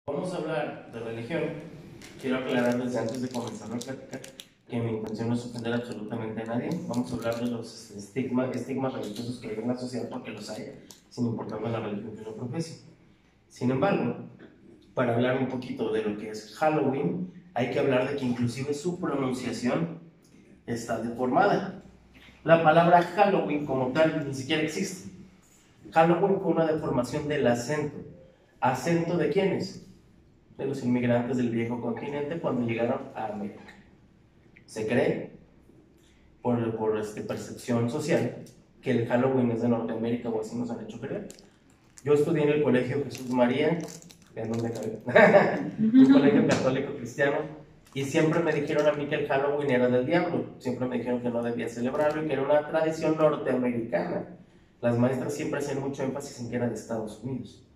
Vamos a hablar de religión. Quiero aclarar desde antes de comenzar la plática que mi intención no es ofender absolutamente a nadie. Vamos a hablar de los estigmas religiosos que hay en la sociedad, porque los hay, sin importar la religión que uno profese. Sin embargo, para hablar un poquito de lo que es Halloween, hay que hablar de que inclusive su pronunciación está deformada. La palabra Halloween como tal ni siquiera existe. Halloween fue una deformación del acento. ¿Acento de quiénes? De los inmigrantes del viejo continente cuando llegaron a América. Se cree, por percepción social, que el Halloween es de Norteamérica, o así nos han hecho creer. Yo estudié en el colegio Jesús María, ¿en dónde cabe? Un colegio católico cristiano, y siempre me dijeron a mí que el Halloween era del diablo. Siempre me dijeron que no debía celebrarlo y que era una tradición norteamericana. Las maestras siempre hacían mucho énfasis en que era de Estados Unidos.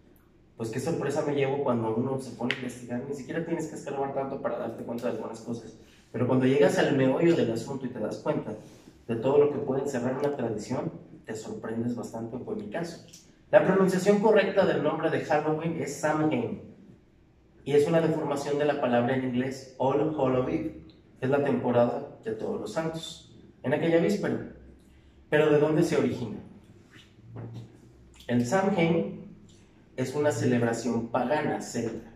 Pues qué sorpresa me llevo cuando uno se pone a investigar. Ni siquiera tienes que escarbar tanto para darte cuenta de algunas cosas, pero cuando llegas al meollo del asunto y te das cuenta de todo lo que puede encerrar una tradición, te sorprendes bastante. Fue mi caso. La pronunciación correcta del nombre de Halloween es Samhain, y es una deformación de la palabra en inglés All Hallows Eve. Es la temporada de Todos los Santos, en aquella víspera. Pero ¿de dónde se origina? El Samhain es una celebración pagana celta.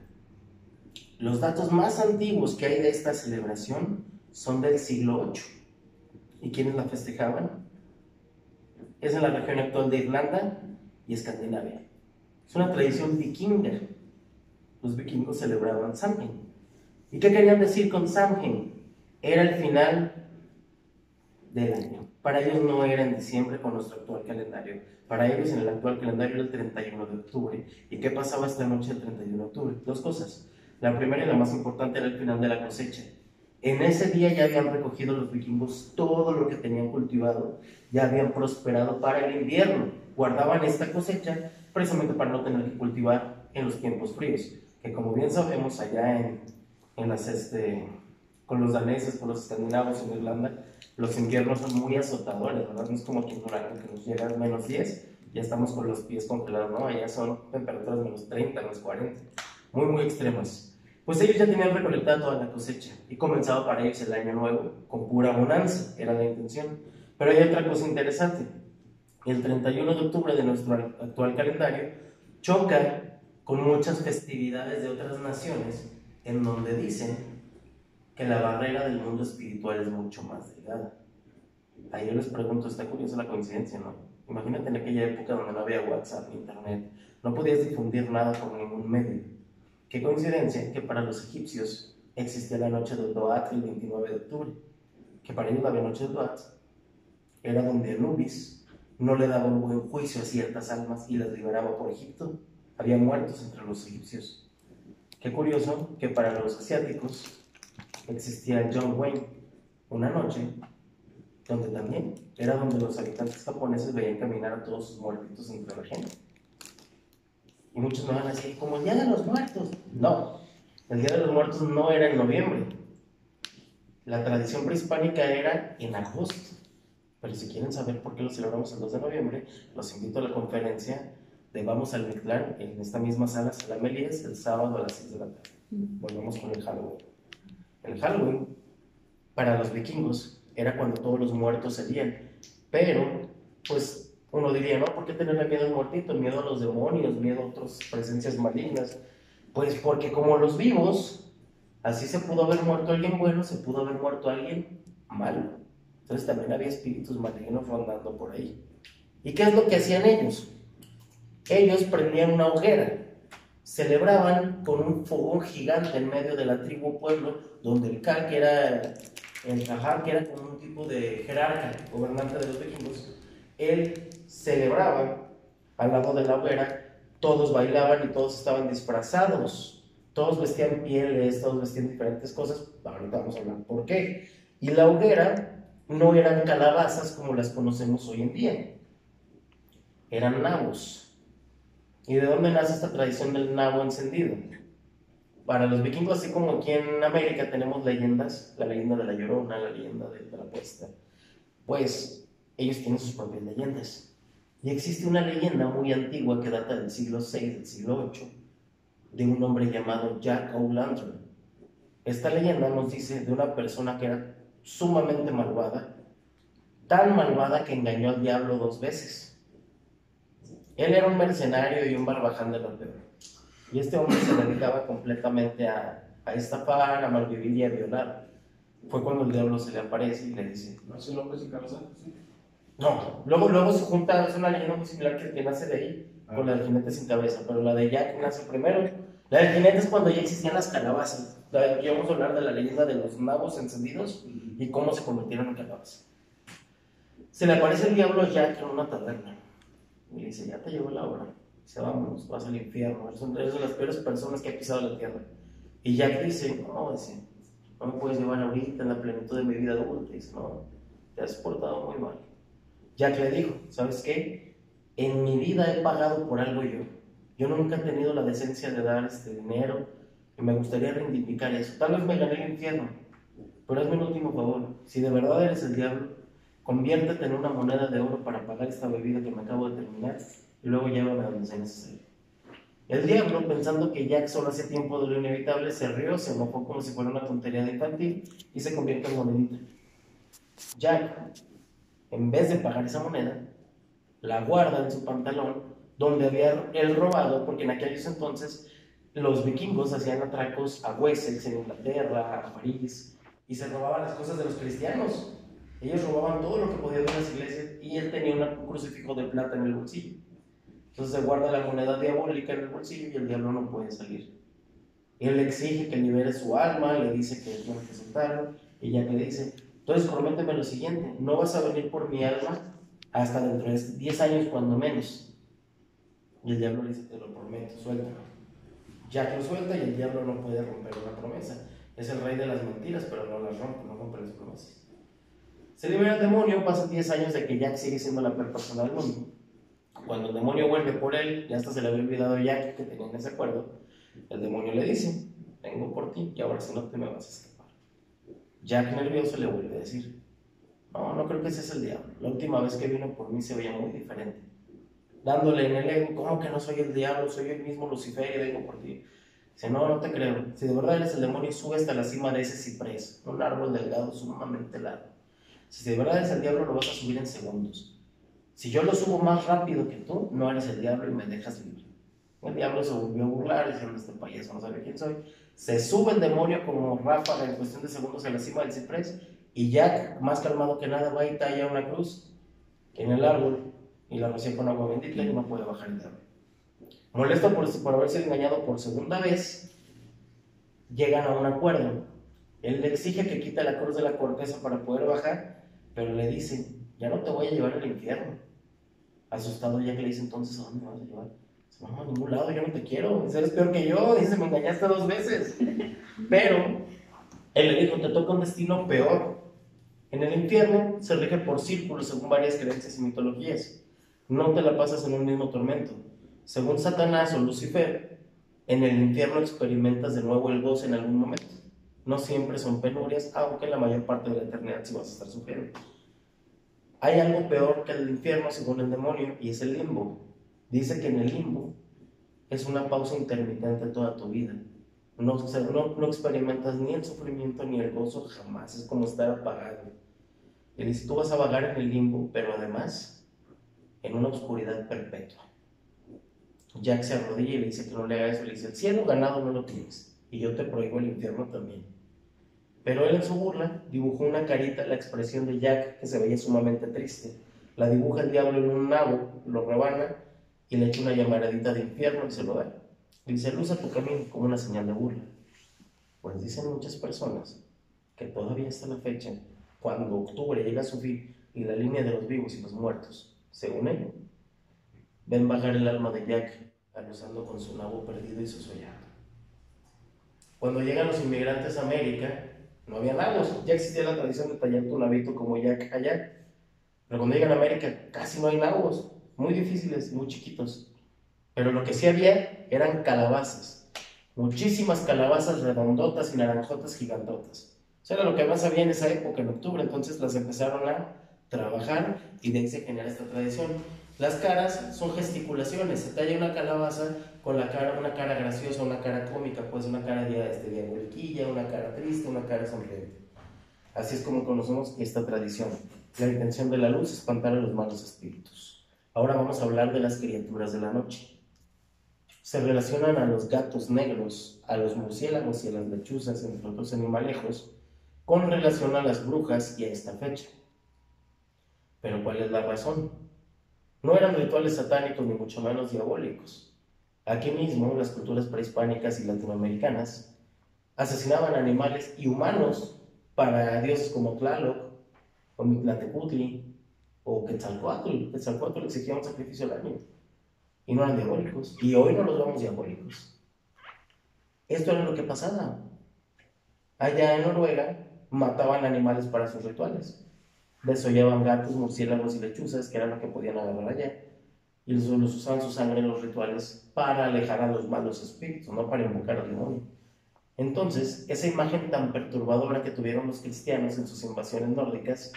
Los datos más antiguos que hay de esta celebración son del siglo VIII. ¿Y quiénes la festejaban? Es en la región actual de Irlanda y Escandinavia. Es una tradición vikinga. Los vikingos celebraban Samhain. ¿Y qué querían decir con Samhain? Era el final del año. Para ellos no era en diciembre con nuestro actual calendario. Para ellos en el actual calendario era el 31 de octubre. ¿Y qué pasaba esta noche del 31 de octubre? Dos cosas. La primera y la más importante era el final de la cosecha. En ese día ya habían recogido los vikingos todo lo que tenían cultivado, ya habían prosperado para el invierno. Guardaban esta cosecha precisamente para no tener que cultivar en los tiempos fríos, que como bien sabemos allá con los daneses, con los escandinavos en Irlanda, los inviernos son muy azotadores, ¿verdad? No es como aquí en Durango, que nos llega a -10, ya estamos con los pies congelados, ¿no? Allá son temperaturas -30, -40, muy, muy extremas. Pues ellos ya tenían recolectada toda la cosecha y comenzaba para ellos el año nuevo con pura bonanza, era la intención. Pero hay otra cosa interesante. El 31 de octubre de nuestro actual calendario choca con muchas festividades de otras naciones en donde dicen que la barrera del mundo espiritual es mucho más delgada. Ahí yo les pregunto, está curiosa la coincidencia, ¿no? Imagínate en aquella época donde no había WhatsApp ni Internet, no podías difundir nada por ningún medio. Qué coincidencia que para los egipcios existía la noche del Doat el 29 de octubre, que para ellos la noche del Doat era donde Anubis no le daba un buen juicio a ciertas almas y las liberaba por Egipto. Había muertos entre los egipcios. Qué curioso que para los asiáticos existía John Wayne, una noche donde también era donde los habitantes japoneses veían caminar a todos sus muertitos entre la gente. Y muchos me van a decir, como el Día de los Muertos. No, el Día de los Muertos no era en noviembre. La tradición prehispánica era en agosto. Pero si quieren saber por qué lo celebramos el 2 de noviembre, los invito a la conferencia de Vamos al Mictlán en esta misma sala, Sala Melíes, el sábado a las 6 de la tarde. Volvemos con el Halloween. El Halloween, para los vikingos, era cuando todos los muertos salían. Pero, pues, uno diría, ¿no? ¿Por qué tenerle miedo al muertito? Miedo a los demonios, miedo a otras presencias malignas. Pues porque como los vivos, así se pudo haber muerto alguien bueno, se pudo haber muerto alguien malo. Entonces también había espíritus malignos rondando por ahí. ¿Y qué es lo que hacían ellos? Ellos prendían una hoguera, celebraban con un fogón gigante en medio de la tribu pueblo, donde el Ka, que era el Jajá, que era como un tipo de jerarca, gobernante de los vikingos, él celebraba al lado de la hoguera, todos bailaban y todos estaban disfrazados, todos vestían pieles, todos vestían diferentes cosas. Ahorita vamos a hablar por qué. Y la hoguera no eran calabazas como las conocemos hoy en día, eran nabos. ¿Y de dónde nace esta tradición del nabo encendido? Para los vikingos, así como aquí en América tenemos leyendas, la leyenda de la Llorona, la leyenda de la Puesta, pues ellos tienen sus propias leyendas. Y existe una leyenda muy antigua que data del siglo VI, del siglo VIII, de un hombre llamado Jack O'Lantern. Esta leyenda nos dice de una persona que era sumamente malvada, tan malvada que engañó al diablo 2 veces. Él era un mercenario y un barbaján de lo peor. Y este hombre se dedicaba completamente a estafar, a malvivir y a violar. Fue cuando el diablo se le aparece y le dice: ¿No es el hombre sin cabeza? Sí. No, luego se junta, es una leyenda muy similar que nace de ahí, con la del jinete sin cabeza, pero la de Jack nace primero. La del jinete es cuando ya existían las calabazas. Aquí vamos a hablar de la leyenda de los nabos encendidos y cómo se convirtieron en calabazas. Se le aparece el diablo a Jack en una taberna y le dice: ya te llegó la hora. Dice: vámonos, vas al infierno, eres de las peores personas que ha pisado la tierra. Y Jack dice: no me puedes llevar ahorita en la plenitud de mi vida adulta. Dice: no, te has portado muy mal. Jack le dijo: ¿sabes qué? En mi vida he pagado por algo yo. Yo nunca he tenido la decencia de dar este dinero y me gustaría reivindicar eso. Tal vez me gané el infierno, pero hazme un último favor. Si de verdad eres el diablo, conviértete en una moneda de oro para pagar esta bebida que me acabo de terminar y luego llévame a donde sea necesario. El diablo, pensando que Jack solo hacía tiempo de lo inevitable, se rió, se enojó como si fuera una tontería de infantil y se convierte en monedita. Jack, en vez de pagar esa moneda, la guarda en su pantalón, donde había él robado, porque en aquellos entonces los vikingos hacían atracos a Wessex, en Inglaterra, a París, y se robaban las cosas de los cristianos. Ellos robaban todo lo que podían de las iglesias, y él tenía un crucifijo de plata en el bolsillo. Entonces se guarda la moneda diabólica en el bolsillo y el diablo no puede salir. Él le exige que libere su alma, le dice que tiene que soltarlo, y Jack le dice: entonces prométeme lo siguiente, no vas a venir por mi alma hasta dentro de 10 años cuando menos. Y el diablo le dice: te lo prometo, suéltalo. Jack lo suelta y el diablo no puede romper una promesa. Es el rey de las mentiras, pero no las rompe, no rompe las promesas. Se libera el demonio, pasan 10 años de que Jack sigue siendo la peor persona del mundo. Cuando el demonio vuelve por él, ya hasta se le había olvidado a Jack que tenían ese acuerdo, el demonio le dice: vengo por ti y ahora si no te me vas a escapar. Jack, nervioso, le vuelve a decir: no creo que ese es el diablo. La última vez que vino por mí se veía muy diferente. Dándole en el ego: ¿cómo que no soy el diablo? Soy el mismo Lucifer y vengo por ti. Dice: no te creo. Si de verdad eres el demonio, sube hasta la cima de ese ciprés, un árbol delgado sumamente largo. Si de verdad eres el diablo, lo vas a subir en segundos. Si yo lo subo más rápido que tú, no eres el diablo y me dejas libre. El diablo se volvió a burlar, diciendo: este payaso no sabe quién soy. Se sube el demonio como ráfaga en cuestión de segundos a la cima del ciprés, y Jack, más calmado que nada, va y talla una cruz en el árbol y la rocía con agua bendita y no puede bajar el diablo. Molesto por haber sido engañado por segunda vez, llegan a un acuerdo. Él le exige que quite la cruz de la corteza para poder bajar, pero le dice: ya no te voy a llevar al infierno. Asustado, Jack le dice: entonces, ¿a dónde me vas a llevar? Dice: no, a ningún lado, yo no te quiero, eres peor que yo. Dice: me engañaste 2 veces. Pero él le dijo: te toca un destino peor. En el infierno se rige por círculos según varias creencias y mitologías. No te la pasas en un mismo tormento. Según Satanás o Lucifer, en el infierno experimentas de nuevo el gozo en algún momento. No siempre son penurias, aunque la mayor parte de la eternidad sí vas a estar sufriendo. Hay algo peor que el infierno según el demonio, y es el limbo. Dice que en el limbo es una pausa intermitente toda tu vida. No experimentas ni el sufrimiento ni el gozo jamás. Es como estar apagado. Y dice: tú vas a vagar en el limbo, pero además en una oscuridad perpetua. Jack se arrodilla y le dice que no le haga eso. Le dice: el cielo ganado no lo tienes, y yo te prohíbo el infierno también. Pero él, en su burla, dibujó una carita, la expresión de Jack, que se veía sumamente triste. La dibuja el diablo en un nabo, lo rebana y le echa una llamaradita de infierno y se lo da. Y dice: luza tu camino, como una señal de burla. Pues dicen muchas personas que todavía hasta la fecha, cuando octubre llega a su fin y la línea de los vivos y los muertos se unen, ven bajar el alma de Jack, aluzando con su nabo perdido y sollozando. Cuando llegan los inmigrantes a América, no había nabos. Ya existía la tradición de tallar tu nabito como Jack allá. Pero cuando llegan a América, casi no hay nabos. Muy difíciles, muy chiquitos. Pero lo que sí había eran calabazas. Muchísimas calabazas redondotas y naranjotas gigantotas. Eso era lo que más había en esa época, en octubre. Entonces las empezaron a trabajar y de ahí se genera esta tradición. Las caras son gesticulaciones. Se talla una calabaza con la cara, una cara graciosa, una cara cómica, pues una cara diabólica, una cara triste, una cara sonriente. Así es como conocemos esta tradición. La intención de la luz es espantar a los malos espíritus. Ahora vamos a hablar de las criaturas de la noche. Se relacionan a los gatos negros, a los murciélagos y a las lechuzas, entre otros animalejos, con relación a las brujas y a esta fecha. Pero ¿cuál es la razón? No eran rituales satánicos ni mucho menos diabólicos. Aquí mismo, las culturas prehispánicas y latinoamericanas asesinaban animales y humanos para dioses como Tlaloc, o Mictlantecutli, o Quetzalcóatl. Quetzalcóatl exigía un sacrificio al año, y no eran diabólicos, y hoy no los vemos diabólicos. Esto era lo que pasaba. Allá en Noruega mataban animales para sus rituales. Desollaban gatos, murciélagos y lechuzas, que era lo que podían agarrar allá, y los usaban su sangre en los rituales para alejar a los malos espíritus, no para invocar al demonio. Entonces, esa imagen tan perturbadora que tuvieron los cristianos en sus invasiones nórdicas,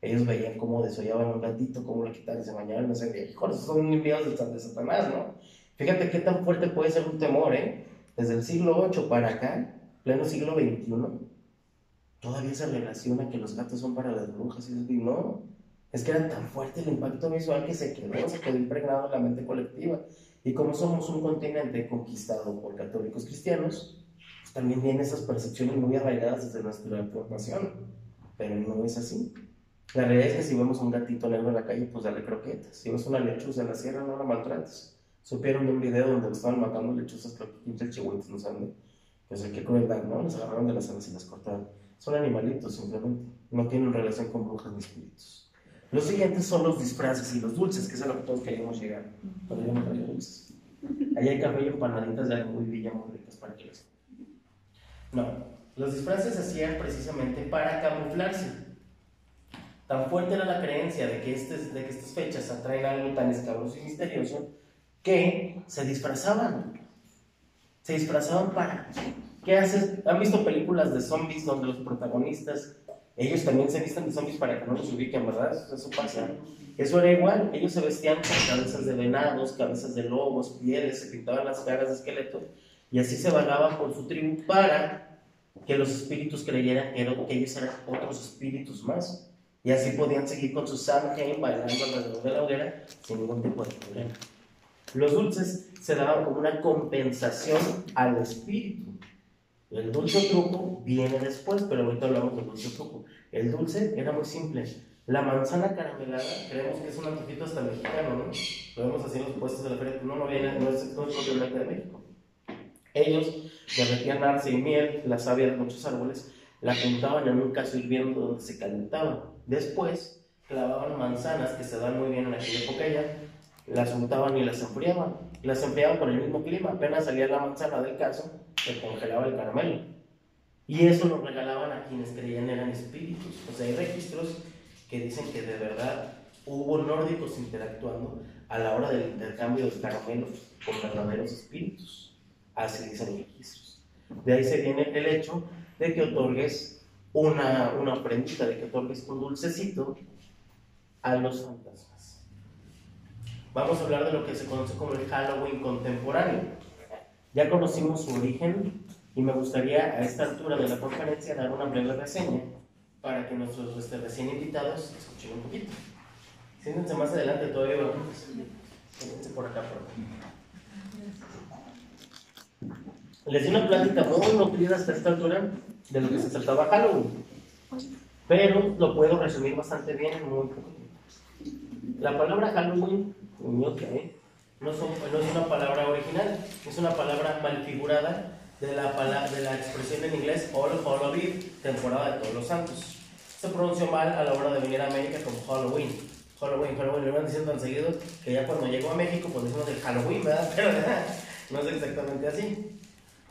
ellos veían cómo desollaban a un gatito, cómo lo quitaban y se bañaban en sangre. Híjole, esos son enviados de Satanás, ¿no? Fíjate qué tan fuerte puede ser un temor, ¿eh? Desde el siglo VIII para acá, pleno siglo XXI, todavía se relaciona que los gatos son para las brujas, y no, es que era tan fuerte el impacto visual que se quedó impregnado en la mente colectiva. Y como somos un continente conquistado por católicos cristianos, pues también vienen esas percepciones muy arraigadas desde nuestra formación, pero no es así. La realidad es que si vemos un gatito negro en la calle, pues dale croquetas. Si ves una lechuza en la sierra, no la maltrates. Supieron de un video donde estaban matando lechuzas, creo que 15 chihuahuitos, no saben. Pues qué crueldad, ¿no? Los agarraron de las alas y las cortaron. Son animalitos, simplemente. No tienen relación con brujas ni espíritus. Los siguientes son los disfraces y los dulces, que es a lo que todos queríamos llegar. Pero yo no traía dulces. Allá hay café y empanaditas de algo muy villa, muy ricas para que les... No, los disfraces se hacían precisamente para camuflarse. Tan fuerte era la creencia de que estas fechas atraen algo tan escabroso y misterioso que se disfrazaban. Se disfrazaban para... ¿Qué haces? ¿Han visto películas de zombies donde los protagonistas, ellos también se visten de zombies para que no los ubiquen, ¿verdad? Eso pasa. Eso era igual. Ellos se vestían con cabezas de venados, cabezas de lobos, pieles, se pintaban las caras de esqueletos y así se vagaban por su tribu para que los espíritus creyeran que ellos eran otros espíritus más. Y así podían seguir con su Samhain bailando alrededor de la hoguera sin ningún tipo de problema. Los dulces se daban como una compensación al espíritu. El dulce o truco viene después, pero ahorita hablamos del dulce o truco. El dulce era muy simple. La manzana caramelada, creemos que es un antojito hasta mexicano, ¿no? Lo vemos así en los puestos de la feria, no es propiamente de México. Ellos derretían arce y miel, la savia de muchos árboles, la juntaban en un cazo hirviendo donde se calentaba. Después clavaban manzanas, que se dan muy bien en aquella época ya, las untaban y las enfriaban. Las enfriaban con el mismo clima, apenas salía la manzana del cazo, se congelaba el caramelo. Y eso lo regalaban a quienes creían eran espíritus. O sea, hay registros que dicen que de verdad hubo nórdicos interactuando a la hora del intercambio de caramelos con verdaderos espíritus. Así dicen los registros. De ahí se viene el hecho de que otorgues una ofrendita, de que otorgues un dulcecito a los fantasmas. Vamos a hablar de lo que se conoce como el Halloween contemporáneo. Ya conocimos su origen y me gustaría a esta altura de la conferencia dar una breve reseña para que nuestros recién invitados escuchen un poquito. Siéntense más adelante todavía. Siéntense por acá, por acá. Les di una plática muy nutrida hasta esta altura de lo que se trataba Halloween, pero lo puedo resumir bastante bien en muy poco tiempo. La palabra Halloween no es una palabra original, es una palabra malfigurada de la expresión en inglés All Hallows Eve, temporada de todos los santos. Se pronunció mal a la hora de venir a América como Halloween. Halloween, lo iban diciendo tan seguido que ya cuando llegó a México pues decimos el Halloween, ¿verdad? Pero no es exactamente así.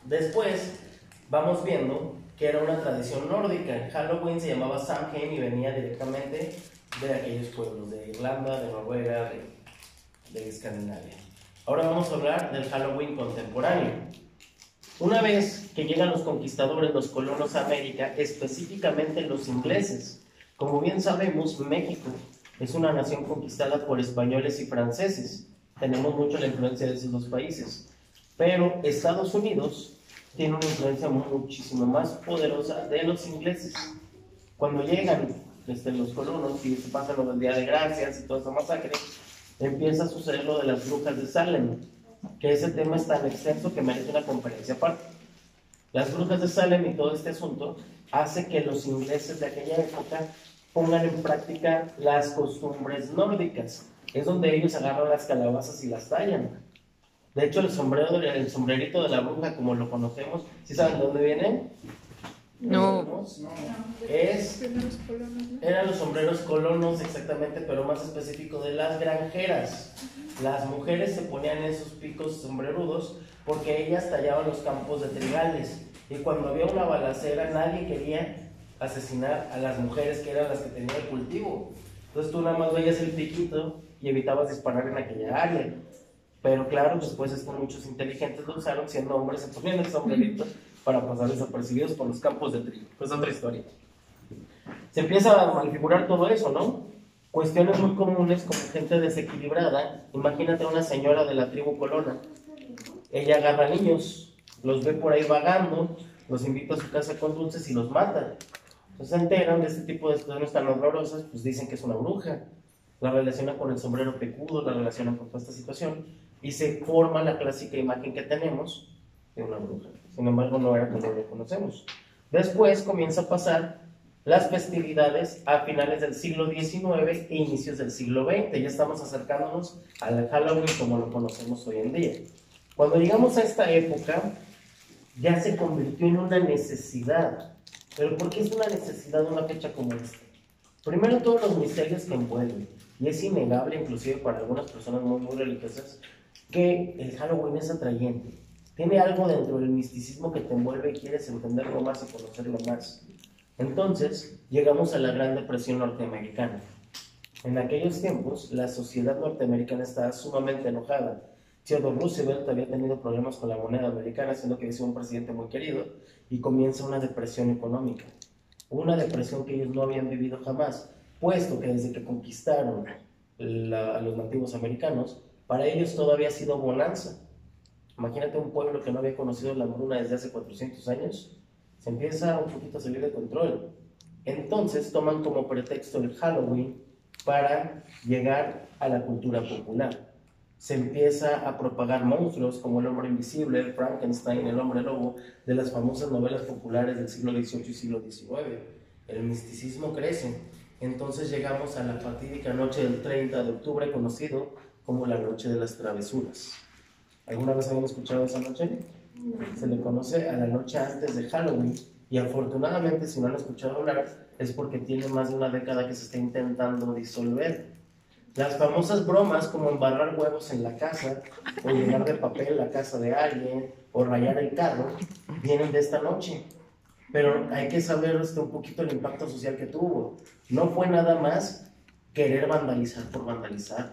Después vamos viendo que era una tradición nórdica. Halloween se llamaba Samhain y venía directamente de aquellos pueblos de Irlanda, de Noruega, de Escandinavia. Ahora vamos a hablar del Halloween contemporáneo. Una vez que llegan los conquistadores, los colonos a América, específicamente los ingleses, como bien sabemos, México es una nación conquistada por españoles y franceses. Tenemos mucho la influencia de esos dos países. Pero Estados Unidos tiene una influencia muchísimo más poderosa de los ingleses. Cuando llegan los colonos y se pasa lo del Día de Gracias y toda esa masacre, empieza a suceder lo de las brujas de Salem, que ese tema es tan extenso que merece una conferencia aparte. Las brujas de Salem y todo este asunto hace que los ingleses de aquella época pongan en práctica las costumbres nórdicas. Es donde ellos agarran las calabazas y las tallan. De hecho, el sombrerito de la bruja, como lo conocemos, ¿sí saben de dónde viene? No. Eran los sombreros colonos, exactamente, pero más específico de las granjeras. Las mujeres se ponían esos picos sombrerudos porque ellas tallaban los campos de trigales. Y cuando había una balacera, nadie quería asesinar a las mujeres que eran las que tenían el cultivo. Entonces tú nada más veías el piquito y evitabas disparar en aquella área. Pero claro, después muchos inteligentes lo usaron, siendo hombres, se ponían el sombrerito para pasar desapercibidos por los campos de trigo. Pues otra historia. Se empieza a malfigurar todo eso, ¿no? Cuestiones muy comunes como gente desequilibrada. Imagínate a una señora de la tribu colona. Ella agarra niños, los ve por ahí vagando, los invita a su casa con dulces y los mata. Entonces se enteran de este tipo de situaciones tan horrorosas, pues dicen que es una bruja. La relacionan con el sombrero pecudo, la relacionan con toda esta situación y se forma la clásica imagen que tenemos de una bruja. Sin embargo, no era como lo conocemos. Después comienza a pasar las festividades a finales del siglo XIX e inicios del siglo XX. Ya estamos acercándonos al Halloween como lo conocemos hoy en día. Cuando llegamos a esta época, ya se convirtió en una necesidad. ¿Pero por qué es una necesidad una fecha como esta? Primero, todos los misterios que envuelven. Y es innegable, inclusive para algunas personas muy religiosas, que el Halloween es atrayente. Tiene algo dentro del misticismo que te envuelve y quieres entenderlo más y conocerlo más. Entonces, llegamos a la Gran Depresión norteamericana. En aquellos tiempos, la sociedad norteamericana estaba sumamente enojada. Theodore Roosevelt había tenido problemas con la moneda americana, siendo que había sido un presidente muy querido, y comienza una depresión económica. Una depresión que ellos no habían vivido jamás, puesto que desde que conquistaron a los nativos americanos, para ellos todo había sido bonanza. Imagínate un pueblo que no había conocido la hambruna desde hace 400 años, se empieza un poquito a salir de control. Entonces toman como pretexto el Halloween para llegar a la cultura popular. Se empieza a propagar monstruos como el hombre invisible, Frankenstein, el hombre lobo, de las famosas novelas populares del siglo XVIII y siglo XIX. El misticismo crece. Entonces llegamos a la fatídica noche del 30 de octubre, conocido como la Noche de las Travesuras. ¿Alguna vez habían escuchado esa noche? Se le conoce a la noche antes de Halloween, y afortunadamente, si no han escuchado hablar, es porque tiene más de una década que se está intentando disolver. Las famosas bromas como embarrar huevos en la casa, o llenar de papel la casa de alguien, o rayar el carro, vienen de esta noche. Pero hay que saber un poquito el impacto social que tuvo. No fue nada más querer vandalizar por vandalizar.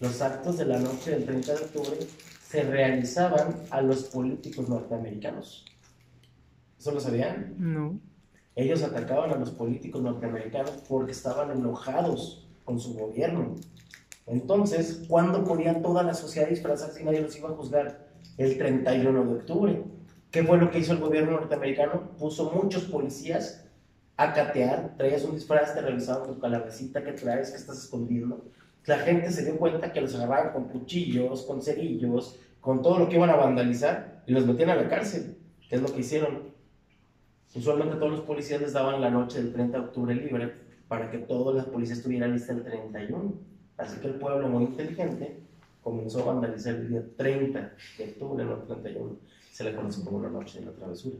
Los actos de la noche del 30 de octubre se realizaban a los políticos norteamericanos. ¿Eso lo sabían? No. Ellos atacaban a los políticos norteamericanos porque estaban enojados con su gobierno. Entonces, ¿cuándo podía toda la sociedad disfrazarse y nadie los iba a juzgar? El 31 de octubre. ¿Qué fue lo que hizo el gobierno norteamericano? Puso muchos policías a catear. Traías un disfraz, te revisaban tu calabacita, ¿qué traes? ¿Qué estás escondiendo? La gente se dio cuenta que los agarraban con cuchillos, con cerillos, con todo lo que iban a vandalizar, y los metían a la cárcel, que es lo que hicieron. Usualmente todos los policías les daban la noche del 30 de octubre libre para que todas las policías estuvieran listas el 31. Así que el pueblo, muy inteligente, comenzó a vandalizar el día 30 de octubre, no el 31. Se le conoce como la Noche de la Travesura.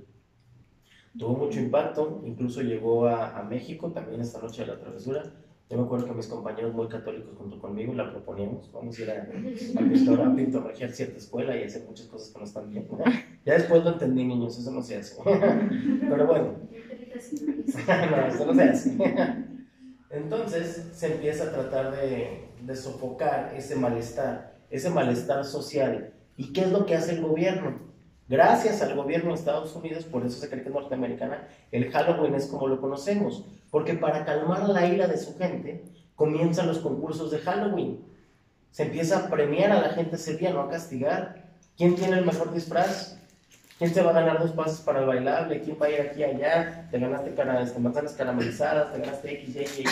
Tuvo mucho impacto, incluso llegó a México también esta Noche de la Travesura. Yo me acuerdo que mis compañeros muy católicos junto conmigo la proponíamos. Vamos a ir a pintorregiar cierta escuela y hacer muchas cosas que no están bien. Ya después lo entendí, niños, eso no se hace. Pero bueno. No, eso no se hace. Entonces se empieza a tratar de sofocar ese malestar social. ¿Y qué es lo que hace el gobierno? Gracias al gobierno de Estados Unidos, por eso se cree que es norteamericana, el Halloween es como lo conocemos, porque para calmar la ira de su gente, comienzan los concursos de Halloween. Se empieza a premiar a la gente ese día, no a castigar. ¿Quién tiene el mejor disfraz? ¿Quién te va a ganar 2 pases para el bailable? ¿Quién va a ir aquí y allá? Te ganaste manzanas caramelizadas, te ganaste X, Y, Y,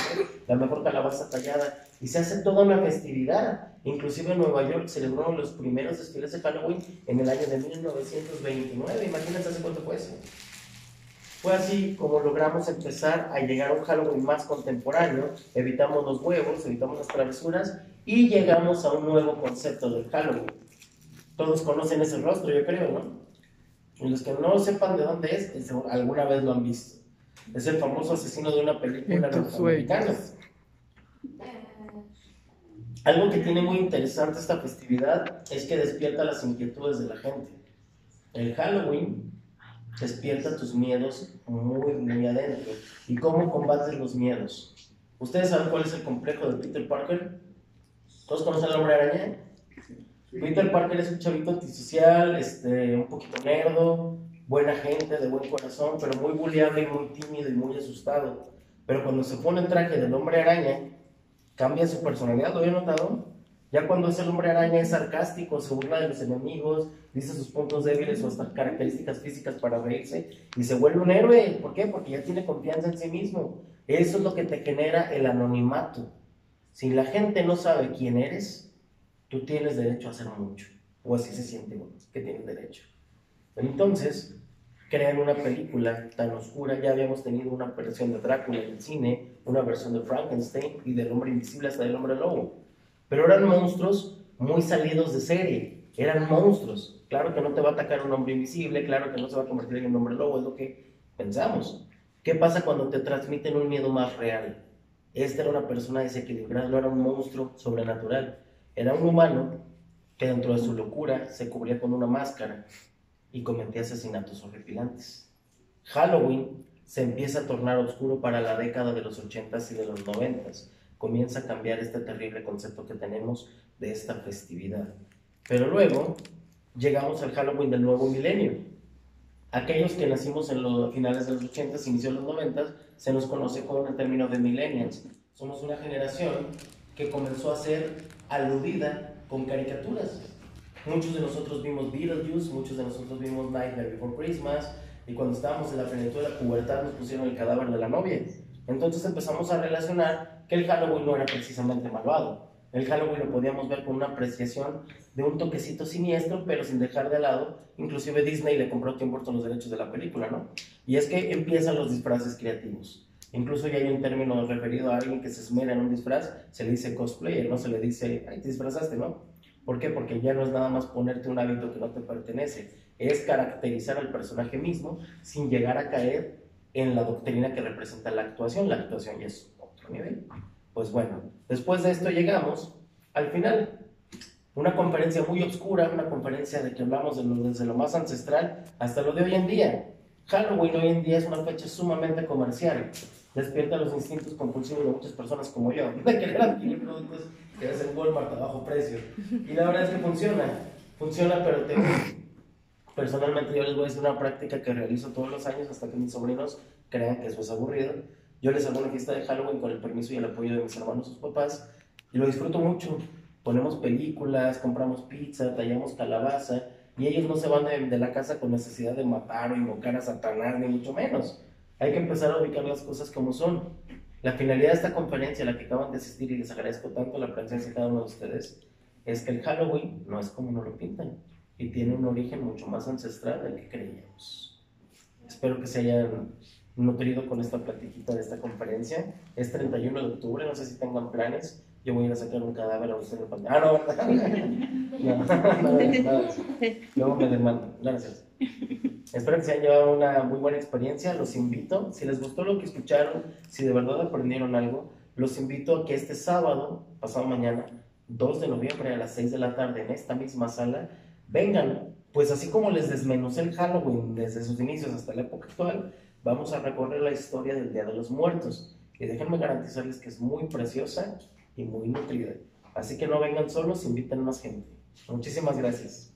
la mejor calabaza tallada. Y se hace toda una festividad. Inclusive en Nueva York celebraron los primeros desfiles de Halloween en el año de 1929. Imagínense hace cuánto fue eso. Fue así como logramos empezar a llegar a un Halloween más contemporáneo. Evitamos los huevos, evitamos las travesuras y llegamos a un nuevo concepto del Halloween. Todos conocen ese rostro, yo creo, ¿no? Y los que no sepan de dónde es, alguna vez lo han visto. Es el famoso asesino de una película norteamericana. Algo que tiene muy interesante esta festividad es que despierta las inquietudes de la gente. El Halloween despierta tus miedos muy, muy adentro. ¿Y cómo combates los miedos? ¿Ustedes saben cuál es el complejo de Peter Parker? ¿Todos conocen al Hombre Araña? Peter Parker es un chavito antisocial, un poquito nerdo, buena gente, de buen corazón, pero muy buleable y muy tímido y muy asustado. Pero cuando se pone el traje del Hombre Araña, cambia su personalidad, ¿lo había notado? Ya cuando es el Hombre Araña es sarcástico, se burla de los enemigos, dice sus puntos débiles o hasta características físicas para reírse y se vuelve un héroe. ¿Por qué? Porque ya tiene confianza en sí mismo. Eso es lo que te genera el anonimato. Si la gente no sabe quién eres, tú tienes derecho a hacer mucho, o así se siente uno, que tienes derecho. Entonces, crean una película tan oscura. Ya habíamos tenido una versión de Drácula en el cine, una versión de Frankenstein y del Hombre Invisible hasta del Hombre Lobo. Pero eran monstruos muy salidos de serie, eran monstruos. Claro que no te va a atacar un hombre invisible, claro que no se va a convertir en un hombre lobo, es lo que pensamos. ¿Qué pasa cuando te transmiten un miedo más real? Esta era una persona desequilibrada, no era un monstruo sobrenatural. Era un humano que dentro de su locura se cubría con una máscara y cometía asesinatos horripilantes. Halloween se empieza a tornar oscuro para la década de los 80s y de los 90s. Comienza a cambiar este terrible concepto que tenemos de esta festividad. Pero luego llegamos al Halloween del nuevo milenio. Aquellos que nacimos en los finales de los 80s, inicios de los 90s, se nos conoce con el término de millennials. Somos una generación que comenzó a ser aludida con caricaturas. Muchos de nosotros vimos Beetlejuice, muchos de nosotros vimos Nightmare Before Christmas, y cuando estábamos en la plenitud de la pubertad nos pusieron el cadáver de la novia. Entonces empezamos a relacionar que el Halloween no era precisamente malvado. El Halloween lo podíamos ver con una apreciación de un toquecito siniestro, pero sin dejar de lado. Inclusive Disney le compró a Tim Burton los derechos de la película, ¿no? Y es que empiezan los disfraces creativos. Incluso ya hay un término referido a alguien que se esmera en un disfraz, se le dice cosplayer, no se le dice, ay, te disfrazaste, ¿no? ¿Por qué? Porque ya no es nada más ponerte un hábito que no te pertenece, es caracterizar al personaje mismo sin llegar a caer en la doctrina que representa la actuación ya es otro nivel. Pues bueno, después de esto llegamos al final, una conferencia muy oscura, una conferencia de que hablamos desde lo más ancestral hasta lo de hoy en día. Halloween hoy en día es una fecha sumamente comercial, despierta los instintos compulsivos de muchas personas como yo, de querer adquirir productos que ves en Walmart a bajo precio. Y la verdad es que funciona, pero personalmente yo les voy a decir una práctica que realizo todos los años hasta que mis sobrinos crean que eso es aburrido. Yo les hago una fiesta de Halloween con el permiso y el apoyo de mis hermanos y sus papás, y lo disfruto mucho. Ponemos películas, compramos pizza, tallamos calabaza, y ellos no se van de la casa con necesidad de matar o invocar a Satanás, ni mucho menos. Hay que empezar a ubicar las cosas como son. La finalidad de esta conferencia, a la que acaban de asistir, y les agradezco tanto la presencia de cada uno de ustedes, es que el Halloween no es como nos lo pintan, y tiene un origen mucho más ancestral del que creíamos. Espero que se hayan nutrido con esta platiquita de esta conferencia. Es 31 de octubre, no sé si tengan planes. Yo voy a ir a sacar un cadáver a usted en el panteón. No, ¿verdad? No, luego me demandan. Gracias. Espero que se hayan llevado una muy buena experiencia. Los invito, si les gustó lo que escucharon, si de verdad aprendieron algo, los invito a que este sábado, pasado mañana, 2 de noviembre a las 6 de la tarde, en esta misma sala, vengan. Pues así como les desmenucé el Halloween desde sus inicios hasta la época actual, vamos a recorrer la historia del Día de los Muertos. Y déjenme garantizarles que es muy preciosa y muy nutrida. Así que no vengan solos, inviten más gente. Muchísimas gracias.